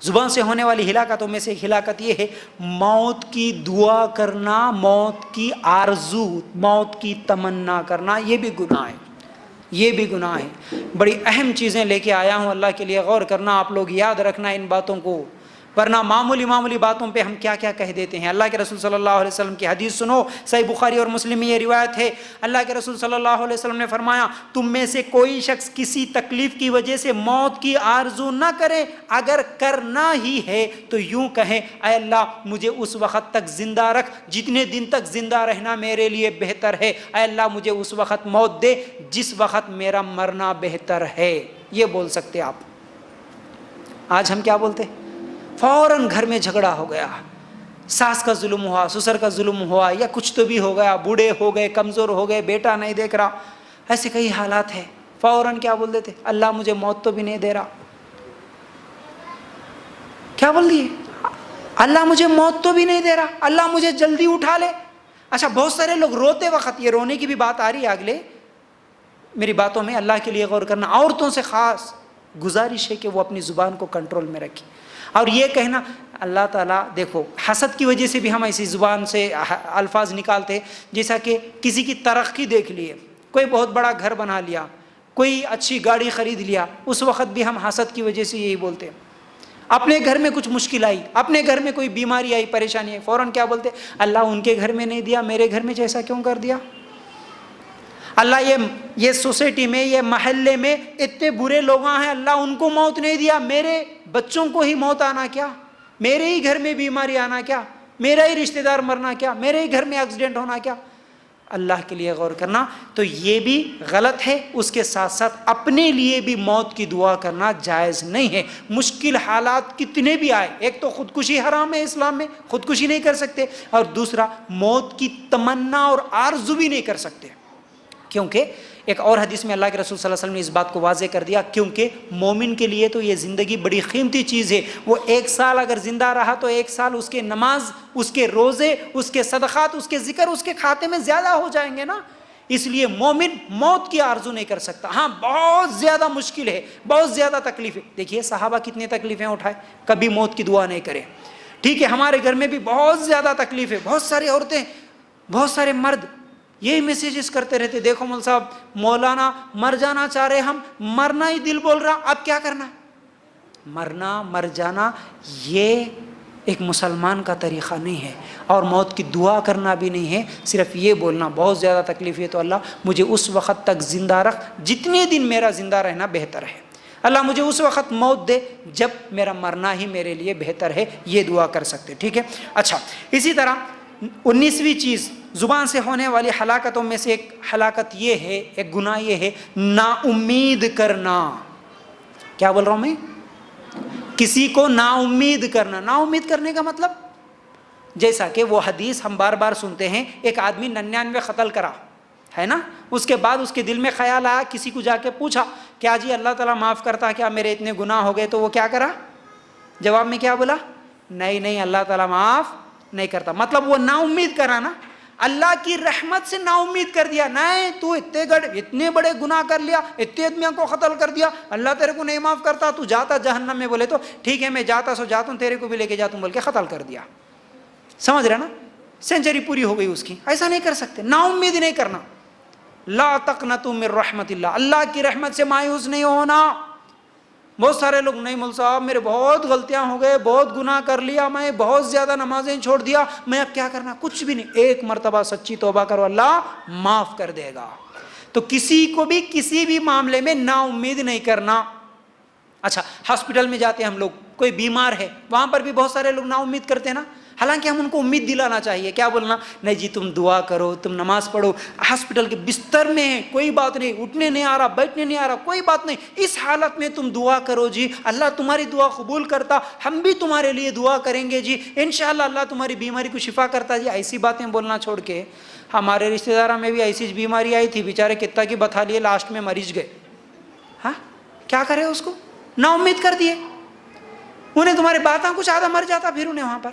زبان سے ہونے والی ہلاکتوں میں سے ایک ہلاکت یہ ہے موت کی دعا کرنا، موت کی آرزو، موت کی تمنا کرنا، یہ بھی گناہ ہے، یہ بھی گناہ ہے۔ بڑی اہم چیزیں لے کے آیا ہوں، اللہ کے لیے غور کرنا، آپ لوگ یاد رکھنا ان باتوں کو، ورنہ معمولی باتوں پہ ہم کیا کیا کہہ دیتے ہیں۔ اللہ کے رسول صلی اللہ علیہ وسلم کی حدیث سنو، صحیح بخاری اور مسلم میں یہ روایت ہے، اللہ کے رسول صلی اللہ علیہ وسلم نے فرمایا تم میں سے کوئی شخص کسی تکلیف کی وجہ سے موت کی آرزو نہ کرے، اگر کرنا ہی ہے تو یوں کہیں اے اللہ مجھے اس وقت تک زندہ رکھ جتنے دن تک زندہ رہنا میرے لیے بہتر ہے، اے اللہ مجھے اس وقت موت دے جس وقت میرا مرنا بہتر ہے۔ یہ بول سکتے آپ۔ آج ہم کیا بولتے؟ فوراً گھر میں جھگڑا ہو گیا، ساس کا ظلم ہوا، سسر کا ظلم ہوا، یا کچھ تو بھی ہو گیا، بوڑھے ہو گئے، کمزور ہو گئے، بیٹا نہیں دیکھ رہا، ایسے کئی حالات ہیں، فوراً کیا بول دیتے؟ اللہ مجھے موت تو بھی نہیں دے رہا۔ کیا بول دیے؟ اللہ مجھے موت تو بھی نہیں دے رہا، اللہ مجھے جلدی اٹھا لے۔ اچھا، بہت سارے لوگ روتے وقت، یہ رونے کی بھی بات آ رہی ہے اگلے میری باتوں میں، اللہ کے لیے غور کرنا، عورتوں سے خاص گزارش ہے کہ وہ اپنی زبان کو کنٹرول میں رکھیں، اور یہ کہنا اللہ تعالیٰ، دیکھو حسد کی وجہ سے بھی ہم ایسی زبان سے الفاظ نکالتے، جیسا کہ کسی کی ترقی دیکھ لیے، کوئی بہت بڑا گھر بنا لیا، کوئی اچھی گاڑی خرید لیا، اس وقت بھی ہم حسد کی وجہ سے یہی بولتے ہیں۔ اپنے گھر میں کچھ مشکل آئی، اپنے گھر میں کوئی بیماری آئی، پریشانی آئی، فوراً کیا بولتے؟ اللہ ان کے گھر میں نہیں دیا، میرے گھر میں جیسا کیوں کر دیا؟ اللہ یہ سوسائٹی میں، یہ محلے میں اتنے برے لوگ ہیں، اللہ ان کو موت نہیں دیا، میرے بچوں کو ہی موت آنا کیا؟ میرے ہی گھر میں بیماری آنا کیا؟ میرا ہی رشتہ دار مرنا کیا؟ میرے ہی گھر میں ایکسیڈنٹ ہونا کیا؟ اللہ کے لیے غور کرنا، تو یہ بھی غلط ہے۔ اس کے ساتھ ساتھ اپنے لیے بھی موت کی دعا کرنا جائز نہیں ہے، مشکل حالات کتنے بھی آئے۔ ایک تو خودکشی حرام ہے اسلام میں، خودکشی نہیں کر سکتے، اور دوسرا موت کی تمنا اور آرزو بھی نہیں کر سکتے، کیونکہ ایک اور حدیث میں اللہ کے رسول صلی اللہ علیہ وسلم نے اس بات کو واضح کر دیا، کیونکہ مومن کے لیے تو یہ زندگی بڑی قیمتی چیز ہے، وہ 1 سال اگر زندہ رہا تو 1 سال اس کے نماز، اس کے روزے، اس کے صدقات، اس کے ذکر، اس کے کھاتے میں زیادہ ہو جائیں گے نا، اس لیے مومن موت کی آرزو نہیں کر سکتا۔ ہاں بہت زیادہ مشکل ہے، بہت زیادہ تکلیف ہے، دیکھیے صحابہ کتنی تکلیفیں اٹھائے، کبھی موت کی دعا نہیں کرے۔ ٹھیک ہے، ہمارے گھر میں بھی بہت زیادہ تکلیف ہے، بہت ساری عورتیں، بہت سارے مرد یہی میسیجز کرتے رہتے، دیکھو مول صاحب مولانا مر جانا چاہ رہے، ہم مرنا ہی دل بول رہا، اب کیا کرنا ہے؟ مرنا، مر جانا یہ ایک مسلمان کا طریقہ نہیں ہے، اور موت کی دعا کرنا بھی نہیں ہے، صرف یہ بولنا بہت زیادہ تکلیف ہے تو اللہ مجھے اس وقت تک زندہ رکھ جتنے دن میرا زندہ رہنا بہتر ہے، اللہ مجھے اس وقت موت دے جب میرا مرنا ہی میرے لیے بہتر ہے، یہ دعا کر سکتے۔ ٹھیک ہے، اچھا، اسی طرح 19ویں چیز زبان سے ہونے والی ہلاکتوں میں سے ایک ہلاکت یہ ہے، ایک گناہ یہ ہے نا امید کرنا۔ کیا بول رہا ہوں میں؟ کسی کو نا امید کرنا۔ نا امید کرنے کا مطلب جیسا کہ وہ حدیث ہم بار بار سنتے ہیں، ایک آدمی 99 قتل کرا ہے نا، اس کے بعد اس کے دل میں خیال آیا، کسی کو جا کے پوچھا کیا جی اللہ تعالیٰ معاف کرتا ہے کیا میرے اتنے گناہ ہو گئے؟ تو وہ کیا کرا؟ جواب میں کیا بولا؟ نہیں اللہ تعالیٰ معاف نہیں کرتا۔ مطلب وہ نا امید کرا نا، اللہ کی رحمت سے نا امید کر دیا، نہیں تو اتنے بڑے گناہ کر لیا، اتنے آدمیوں کو قتل کر دیا، اللہ تیرے کو نہیں معاف کرتا، تو جاتا جہنم میں۔ بولے تو ٹھیک ہے میں جاتا ہوں، تیرے کو بھی لے کے جاتا ہوں، بول کے قتل کر دیا۔ سمجھ رہے نا؟ سینچری پوری ہو گئی اس کی۔ ایسا نہیں کر سکتے، نا امید نہیں کرنا۔ لا تقنطوا من رحمت اللہ، اللہ کی رحمت سے مایوس نہیں ہونا۔ بہت سارے لوگ نہیں مول صاحب میرے بہت غلطیاں ہو گئے، بہت گناہ کر لیا، میں بہت زیادہ نمازیں چھوڑ دیا، میں اب کیا کرنا؟ کچھ بھی نہیں، ایک مرتبہ سچی توبہ کرو، اللہ معاف کر دے گا۔ تو کسی کو بھی کسی بھی معاملے میں نا امید نہیں کرنا۔ اچھا، ہاسپٹل میں جاتے ہیں ہم لوگ، کوئی بیمار ہے، وہاں پر بھی بہت سارے لوگ نا امید کرتے ہیں نا، حالانکہ ہم ان کو امید دلانا چاہیے۔ کیا بولنا؟ نہیں جی تم دعا کرو، تم نماز پڑھو، ہاسپٹل کے بستر میں ہے، کوئی بات نہیں، اٹھنے نہیں آ رہا، بیٹھنے نہیں آ رہا، کوئی بات نہیں، اس حالت میں تم دعا کرو جی، اللہ تمہاری دعا قبول کرتا، ہم بھی تمہارے لیے دعا کریں گے جی، انشاءاللہ اللہ تمہاری بیماری کو شفا کرتا جی۔ ایسی باتیں بولنا چھوڑ کے، ہمارے رشتہ داروں میں بھی ایسی بیماری آئی تھی، بیچارے کتا کی بتا لیے، لاسٹ میں مریض گئے۔ ہاں کیا کرے؟ اس کو نا امید کر دیے، انہیں تمہارے باتاں کچھ آدھا مر جاتا پھر انہیں وہاں پر۔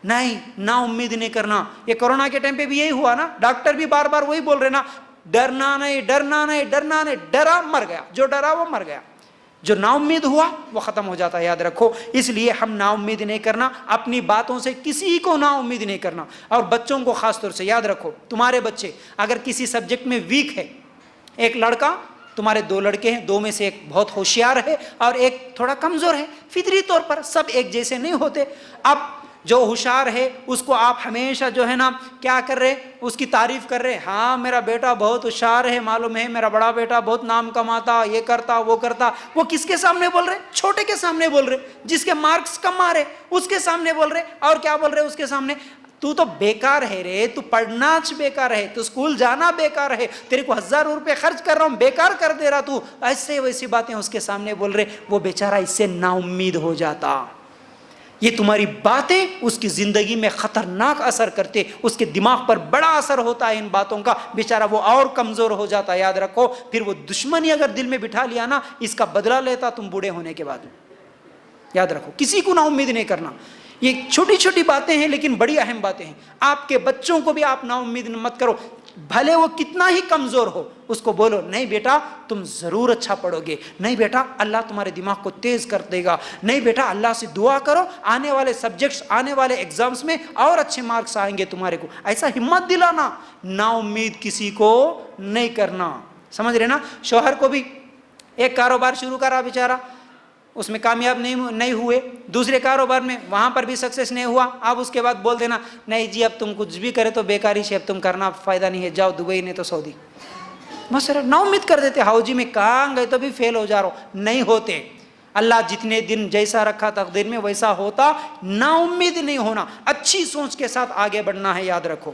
نہیں، نا امید نہیں کرنا۔ یہ کورونا کے ٹائم پہ بھی یہی ہوا نا، ڈاکٹر بھی بار بار وہی بول رہے نا، ڈرنا نہیں، ڈرنا نہیں، ڈرنا نہیں، ڈرا مر گیا، جو ڈرا وہ مر گیا۔ جو نا امید ہوا وہ ختم ہو جاتا ہے، یاد رکھو۔ اس لیے ہم نا امید نہیں کرنا، اپنی باتوں سے کسی کو نا امید نہیں کرنا، اور بچوں کو خاص طور سے یاد رکھو۔ تمہارے بچے اگر کسی سبجیکٹ میں ویک ہے، ایک لڑکا، تمہارے 2 لڑکے ہیں، 2 میں سے ایک بہت ہوشیار ہے اور ایک تھوڑا کمزور ہے، فطری طور پر سب ایک جیسے نہیں ہوتے۔ اب جو ہوشیار ہے اس کو آپ ہمیشہ جو ہے نا کیا کر رہے، اس کی تعریف کر رہے، ہاں میرا بیٹا بہت ہوشیار ہے، معلوم ہے میرا بڑا بیٹا بہت نام کماتا، یہ کرتا وہ کرتا۔ وہ کس کے سامنے بول رہے؟ چھوٹے کے سامنے بول رہے، جس کے مارکس کم آ رہے اس کے سامنے بول رہے۔ اور کیا بول رہے اس کے سامنے؟ تو بیکار ہے رے، تو پڑھنا بیکار ہے، تو اسکول جانا بیکار ہے، تیرے کو 1000 روپے خرچ کر رہا ہوں بیکار کر دے رہا تو، ایسے ویسی باتیں اس کے سامنے بول رہے۔ وہ بیچارہ اس سے نا امید ہو جاتا۔ یہ تمہاری باتیں اس کی زندگی میں خطرناک اثر کرتے، اس کے دماغ پر بڑا اثر ہوتا ہے ان باتوں کا، بیچارہ وہ اور کمزور ہو جاتا۔ یاد رکھو، پھر وہ دشمنی اگر دل میں بٹھا لیا نا، اس کا بدلہ لیتا تم بوڑھے ہونے کے بعد۔ یاد رکھو، کسی کو نا امید نہیں کرنا۔ یہ چھوٹی چھوٹی باتیں ہیں لیکن بڑی اہم باتیں ہیں۔ آپ کے بچوں کو بھی آپ نا امید مت کرو، بھلے وہ کتنا ہی کمزور ہو، اس کو بولو نہیں بیٹا تم ضرور اچھا پڑھو گے، نہیں بیٹا اللہ تمہارے دماغ کو تیز کر دے گا، نہیں بیٹا اللہ سے دعا کرو آنے والے سبجیکٹس، آنے والے ایگزامس میں اور اچھے مارکس آئیں گے تمہارے کو۔ ایسا ہمت دلانا، نا امید کسی کو نہیں کرنا، سمجھ رہے نا۔ شوہر کو بھی ایک کاروبار شروع کرا بیچارہ، اس میں کامیاب نہیں ہوئے، دوسرے کاروبار میں وہاں پر بھی سکسیس نہیں ہوا۔ اب اس کے بعد بول دینا نہیں جی اب تم کچھ بھی کرے تو بیکاری سے، اب تم کرنا فائدہ نہیں ہے، جاؤ دبئی نہیں تو سعودی۔ بس نا امید کر دیتے، ہاؤ جی میں کہاں گئے تو بھی فیل ہو جا رہا ہوں، نہیں ہوتے۔ اللہ جتنے دن جیسا رکھا تقدیر میں ویسا ہوتا، نا امید نہیں ہونا، اچھی سوچ کے ساتھ آگے بڑھنا ہے، یاد رکھو۔